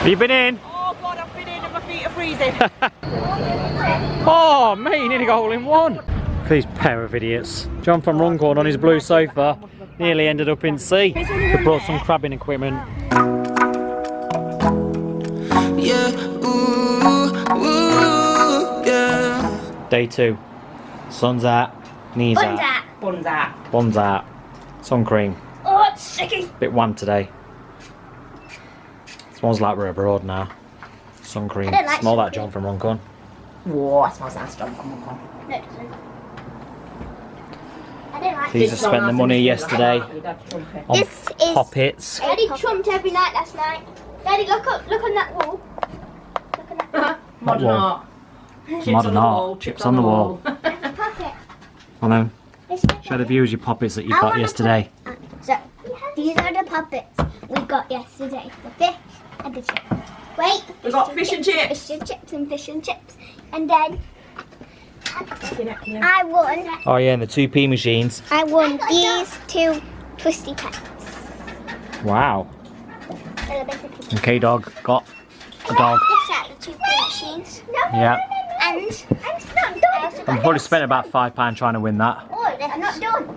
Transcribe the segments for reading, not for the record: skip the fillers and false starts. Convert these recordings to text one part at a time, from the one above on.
Have you been in? Oh God, I've been in and my feet are freezing. Oh, mate, you nearly got all in one. These pair of idiots. John from Runcorn on his blue sofa nearly ended up in sea. We brought some crabbing equipment. Yeah, ooh, ooh, yeah. Day 2. Sun's out, knees out. Buns out. Buns out. Sun cream. Oh, it's sticky. Bit wan today. Smells like we're abroad now. Sun cream. I don't like Smell sun that, John from Runcorn. Whoa, it smells nice, John. Come on. No, it doesn't. I don't like These have spent the money yesterday on This is- poppets. Daddy trumped every night last night. Daddy, look on that wall. Look on that wall. Modern wall? art. Modern art. Chips on the wall. Pocket. I know. This is Show the viewers your poppets that you got yesterday. So, these are the puppets we got yesterday. The fish and the chips. Wait. We got fish and chips. Fish and chips and fish and chips. And then I won. Oh yeah, and the 2p machines. I won these 2 twisty pets. Wow. They're basically And K-Dog got a dog. This are the 2p machines. No, Yeah. And I'm not done. I've probably spent about £5 trying to win that. Oh, I'm not done.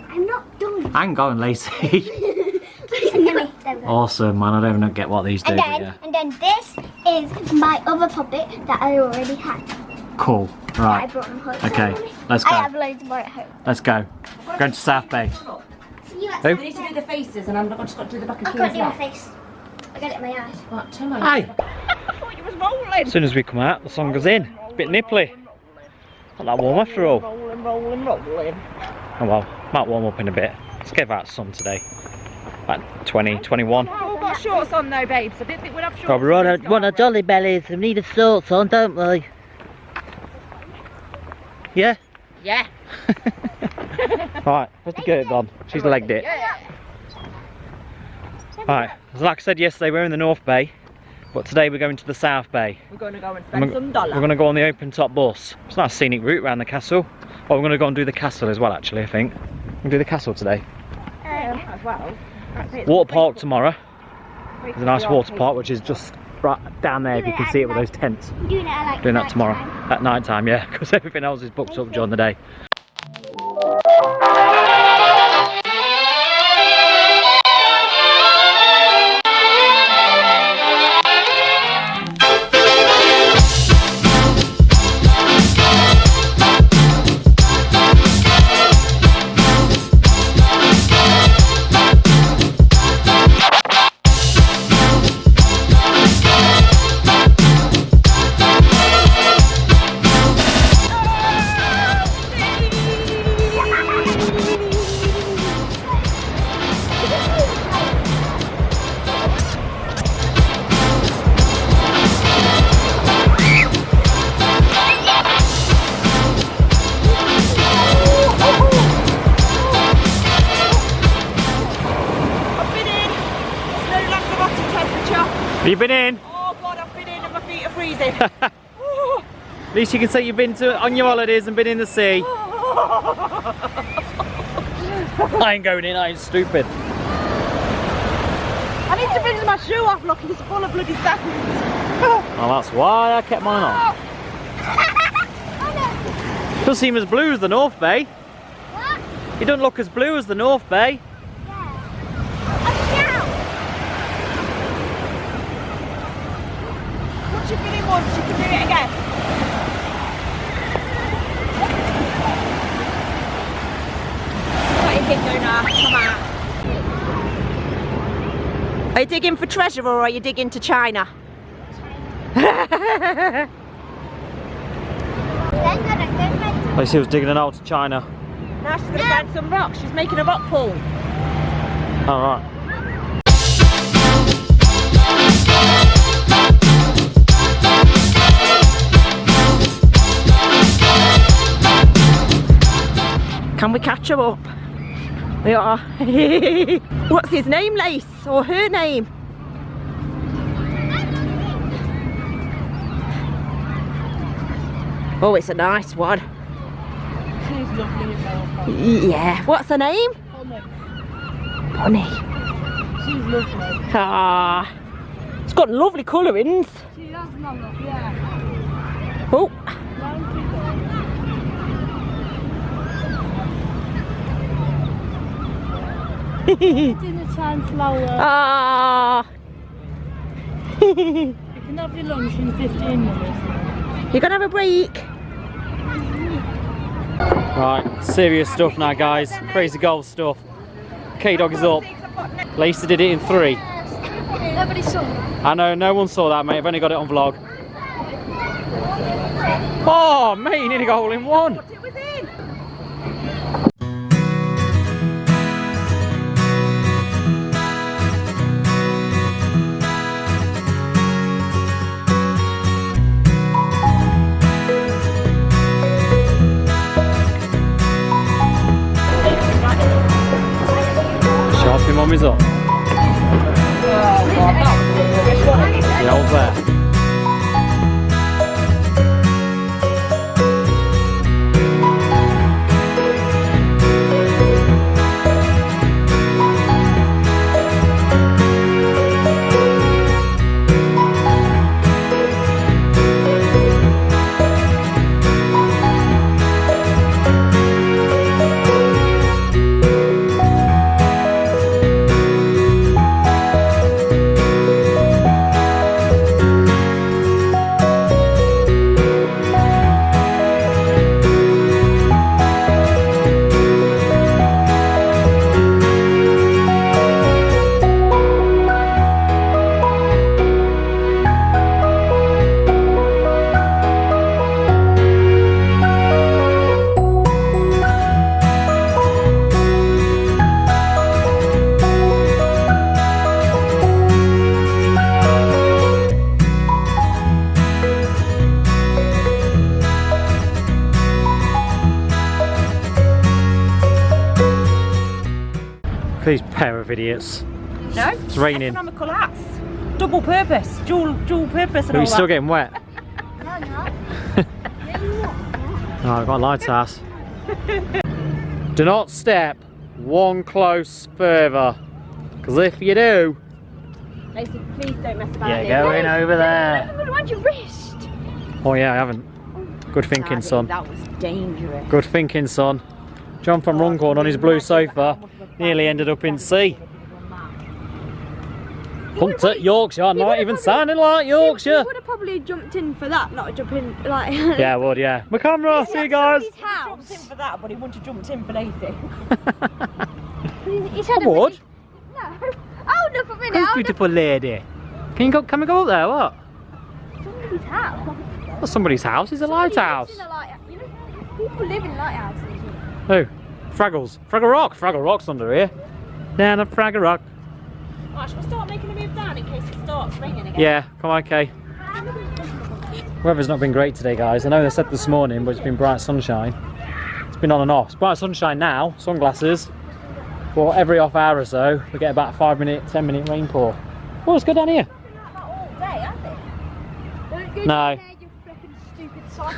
I'm not done. Hang on, Lacey. There we go. Awesome, man. I don't even get what these do. But yeah. And then this is my other puppet that I already had. Cool. I Right. brought them home. Okay. Let's I have go. loads more at home. Let's go. Going to South Bay. See you at Who? We need to do the faces and I've just got to do the back of I Kira's can't do my neck. face. I got it in my eyes. Right, turn my Hi. I thought you was rolling. As soon as we come out, the song goes in. It's a bit nipply. Not that warm after all. Rolling. Oh well, might warm up in a bit. Let's get out some today. Like 20, 21. We've all got shorts on though, babes. I didn't think we'd have shorts. Oh, we want our jolly bellies. We need a shorts on, don't we? Yeah? Yeah. Right, where's the goat gone? She's legged it. Right, like I said yesterday, we're in the North Bay, but today we're going to the South Bay. We're going to go and spend some dollars. We're going to go on the open top bus. It's a nice scenic route around the castle. Oh, we're going to go and do the castle as well, actually, I think. We'll do the castle today. As well. Water park tomorrow. There's a nice water park, which is just right down there, if you can see it with those tents. I'm doing it at like Doing that tomorrow. nighttime. At night time, yeah, because everything else is booked up during the day. Have you been in? Oh God, I've been in and my feet are freezing. At least you can say you've been on your holidays and been in the sea. I ain't going in, I ain't stupid. I need to bring my shoe off, look, it's full of bloody sand. Well, that's why I kept mine on. Doesn't seem as blue as the North Bay. What? It doesn't look as blue as the North Bay. Once you've been in once, you can do it again. What you think, Luna? Come on. Are you digging for treasure or are you digging to China? Lacey was digging an hole to China. Now she's going to find some rocks. She's making a rock pool. Alright. Can we catch her up? We are. What's his name, Lace? Or her name? Oh, it's a nice one. She's lovely as well. Yeah. What's her name? Honey. Bonnie. She's lovely. Ah. It's got lovely colourings. See, that's not enough, yeah. Oh. Dinner time flower. Ah. You can have your lunch in 15 minutes. You're gonna have a break. Right, serious stuff now, guys. Crazy golf stuff. K-Dog is up. Lacey did it in 3. Nobody saw that. I know, no one saw that, mate. I've only got it on vlog. Oh, mate, you nearly got a hole in 1. It was in. Sharpie mummy's up. The old there. These pair of idiots. No. It's raining. Economical hats. Double purpose. Dual purpose and Are all you still that. getting wet? No, no. Oh, I've got a lighthouse. Do not step 1 close further, because if you do, Lacey, please don't mess about you're here. going over there. Around your wrist. Oh yeah, I haven't. Good thinking, son. That was dangerous. Good thinking, son. John from Runcorn on his blue sofa nearly ended up in sea. Hunter, Yorkshire, not even sounding like Yorkshire. would have probably jumped in for that, not jumping like. Yeah, I would, yeah. My camera, see you guys. He jumped in for that, but he wouldn't have jumped in for Lacey. He said I would. No. Hold up a minute. Who's beautiful lady? Can we go up there, what? Somebody's house. Well, somebody's house is a lighthouse. You know, people live in lighthouses. Who? Fraggles. Fraggle Rock. Fraggle Rock's under here. Down at Fraggle Rock. Right, shall we start making a move down in case it starts raining again? Yeah, come on, Kay. Weather's not been great today, guys. I know they said this morning, but it's been bright sunshine. It's been on and off. It's bright sunshine now, sunglasses. But every half hour or so, we get about a 5-minute, 10-minute rainpour. Oh, let's go down here. All day, hasn't it? Don't go No. down there, you flipping stupid son.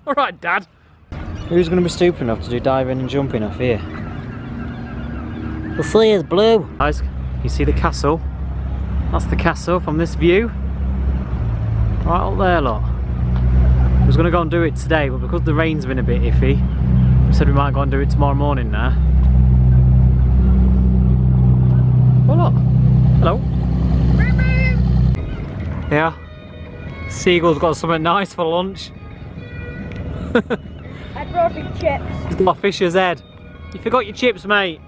All right, Dad. Who's going to be stupid enough to do diving and jumping off here? The sea is blue. Guys, you see the castle? That's the castle from this view. Right up there, look. I was going to go and do it today, but because the rain's been a bit iffy, we said we might go and do it tomorrow morning now. Oh, look. Hello. Yeah. Seagull's got something nice for lunch. I brought big chips. He's got a fisher's head. You forgot your chips, mate.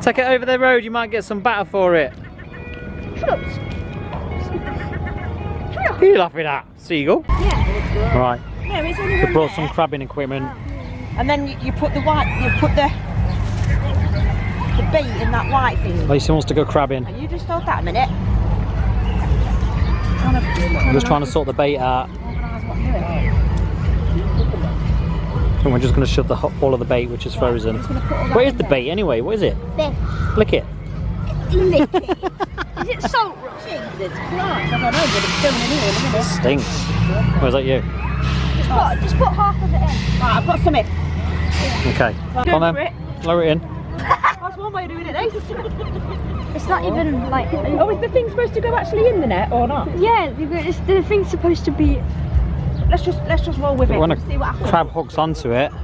Take it over the road, you might get some batter for it. Shut up. Who are you laughing at? Seagull? Yeah. Right, No, it's only we one brought there. some crabbing equipment. And then you put the bait in that white thing. Lacey wants to go crabbing. You just hold that a minute. I'm just trying to sort the bait out. And we're just going to shove all of the bait, which is frozen. What is the bait anyway? What is it? Fish. Lick it. Lick it. Is it salt rock? Jesus Christ, I don't know, but it's going in here in a minute. Stinks. Where's that you? Just put half of it in. Right, I've got some in. Okay. Go Come on for it. then. Lower it in. That's one wrong way of doing it, eh? It's not even like. Oh, is the thing supposed to go actually in the net or not? Yeah, the thing's supposed to be. Let's just roll with it. When a See what happens. crab hooks onto it, Let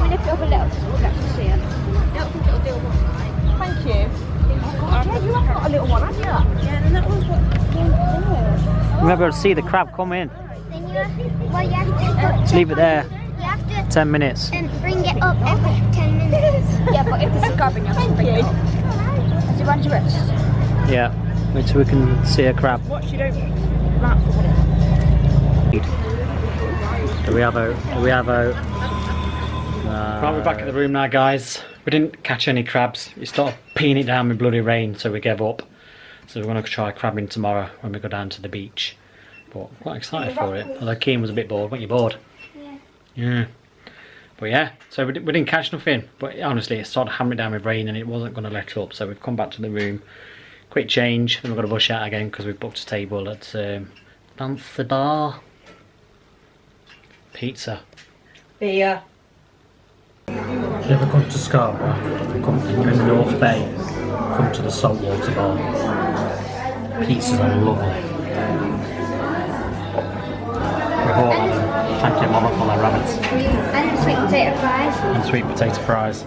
me lift it up a little so we'll get to see it. I don't think it'll do one right. Thank you. Yeah, you have got a little one, haven't you? Yeah, and that one's got. you'll be able to see the crab come in. Then you have to Leave it there, You have to 10 minutes. bring it up every 10 minutes. Yeah, but if this is grabbing, you have to bring it up. Has it round your wrist? Yeah, wait till we can see a crab. Watch you don't wrap for it. Do we have out? Right, we're back at the room now, guys. We didn't catch any crabs. It started peeing it down with bloody rain, so we gave up. So we're going to try crabbing tomorrow when we go down to the beach. But I'm quite excited for it. Although Keen was a bit bored. Weren't you bored? Yeah. Yeah. But yeah, so we didn't catch nothing. But honestly, it started hammering down with rain and it wasn't going to let up. So we've come back to the room. Quick change. Then we've got to rush out again because we've booked a table at Fancy Bar. Pizza. Beer. If you ever come to Scarborough, come you're in the North Bay, come to the saltwater bar. Pizzas are lovely. We've all had them. Thank you, Mama, for their rabbits. And sweet potato fries. And sweet potato fries.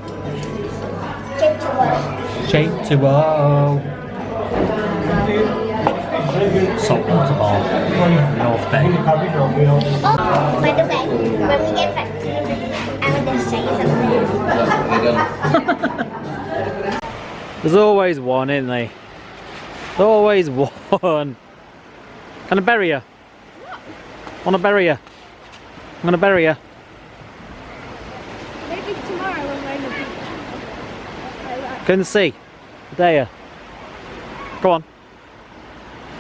Chip to what? Shape to wow. Saltwater bar, North Bay. Oh, by the way, when we get back to the room, I'm going to say something. There's always one, isn't there? There's always one. Can I bury you? Want to bury you? I'm going to bury you. Maybe tomorrow when we're in the beach. Go and see. There. Go on.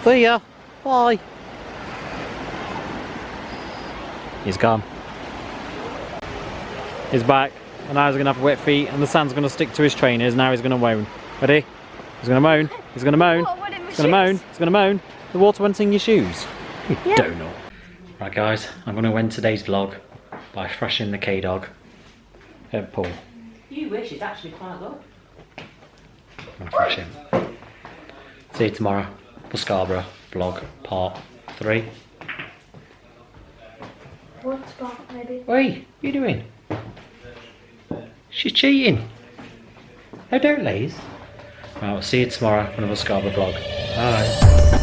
See ya. Bye. He's gone. He's back. And now he's going to have wet feet and the sand's going to stick to his trainers. Now he's going to moan. Ready? He's going to moan. He's going to moan. He's going to moan. He's going to moan. The water went in your shoes. You donut. Right guys, I'm going to end today's vlog by thrashing the K-Dog at Paul. You wish it's actually quite good. I'm going to thrash him. See you tomorrow. The Scarborough vlog part 3. What spot, maybe? Oi, what are you doing? She's cheating. No, don't, Liz. Right, we'll see you tomorrow for another Scarborough vlog. Bye.